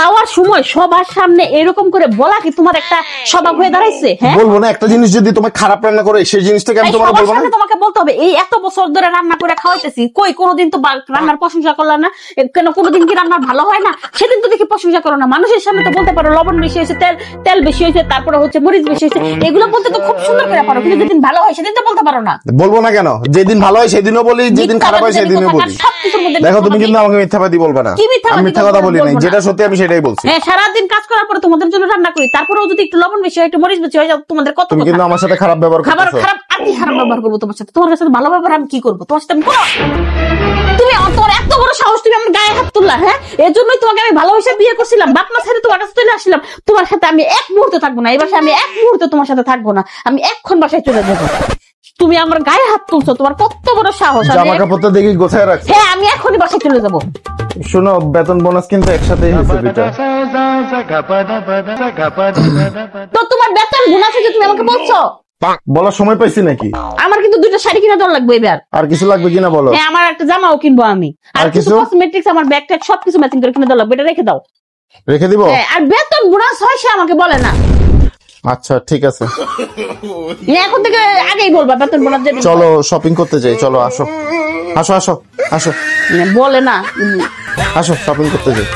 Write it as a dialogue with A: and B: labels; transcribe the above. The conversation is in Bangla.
A: খাওয়ার সময় সবার সামনে এরকম করে বলা কি তোমার একটা স্বভাব হয়ে দাঁড়াইছে? হ্যাঁ,
B: বলবো না একটা জিনিস যদি তোমার খারাপ রান্না করে সেই জিনিসটাকে আমি তোমাকে বলবো না?
A: তোমাকে বলতে হবে এই এত বছর ধরে রান্না করে খাওয়াইতেছি, কই কোনোদিন তো রান্নার প্রশংসা করলা না? কেন কোনোদিন কি রান্নার ভালো হয় না? সেদিন তো দেখি প্রশংসা করো না। মানুষের সামনে তো বলতে পারো লবণ বেশি হয়েছে, তেল বেশি হয়েছে, তারপরে হচ্ছে মরিচ বেশি হয়েছে, এগুলো বলতে তো খুব সুন্দর করে পারো, কিন্তু যেদিন ভালো হয় সেদিন তো বলতে পারো না।
B: বলবো না কেন? যেদিন ভালো হয় সেদিনও বলি, যেদিন খারাপ হয় সেদিনও বলি। দেখো তুমি কিন্তু আমাকে মিথ্যাবাদী বলবে না, আমি মিথ্যা কথা বলি নাই, যেটা সত্যি আমি সেটাই বলছি।
A: হ্যাঁ, সারাদিন কাজ করার পরে তোমাদের জন্য রান্না করি, তারপরেও যদি একটু লবণ বেশি হয় একটু মরিচ বেশি হয় তোমাদের কত
B: তুমি কিন্তু আমার সাথে খারাপ ব্যবহার করছো।
A: খারাপ আমি খারাপ ব্যবহার করবো তোমার সাথে? তোমার সাথে ভালো ব্যবহার আমি কি করবো? তোমার সাথে তুমি তোমার এত বড় সাহস, তুমি আমার গায়ে হাত তুললা? হ্যাঁ, এর জন্যই তোমাকে আমি ভালোবেসে বিয়ে করছিলাম, বাপ মা ছেড়ে তোমার কাছে চলে আসলাম। তোমার সাথে আমি এক মুহূর্তে থাকবো না, এই বাসায় আমি এক মুহূর্তে তোমার সাথে থাকবো না, আমি এক্ষণ বাসায় চলে যাবো। তুমি আমার গায়ে হাত তুলছো, তোমার কত বড় সাহস!
B: জামা কাপড় দেখি গোছায় রাখছো।
A: হ্যাঁ, আমি এখনই বাসায় চলে যাবো।
B: শোনো, বেতন বোনাস কিন্তু একসাথেই হয়েছে দুইটা।
A: তো তোমার বেতন বোনাস হয়েছে তুমি আমাকে বলছো?
B: বলার সময় পাইছি নাকি?
A: আমার কিন্তু দুইটা শাড়ি কিনা দেওয়া লাগবে এবার।
B: আর কিছু লাগবে কিনা বলো?
A: হ্যাঁ, আমার একটা জামাও কিনবো আমি, আর কিছু কসমেটিক্স, আমার ব্যাগ ট্যাগ সবকিছু ম্যাচিং করে কিনে দেওয়া লাগবে, এটা রেখে দাও।
B: রেখে দিব?
A: হ্যাঁ, আর বেতন বোনাস হয় সে আমাকে বলে না।
B: আচ্ছা ঠিক আছে,
A: এখন থেকে আগেই বলবা বেতন বোনাস দেবে।
B: চলো শপিং করতে যাই, চলো আসো আসো আসো আসো।
A: বলে না,
B: আসো শপিং করতে যাই।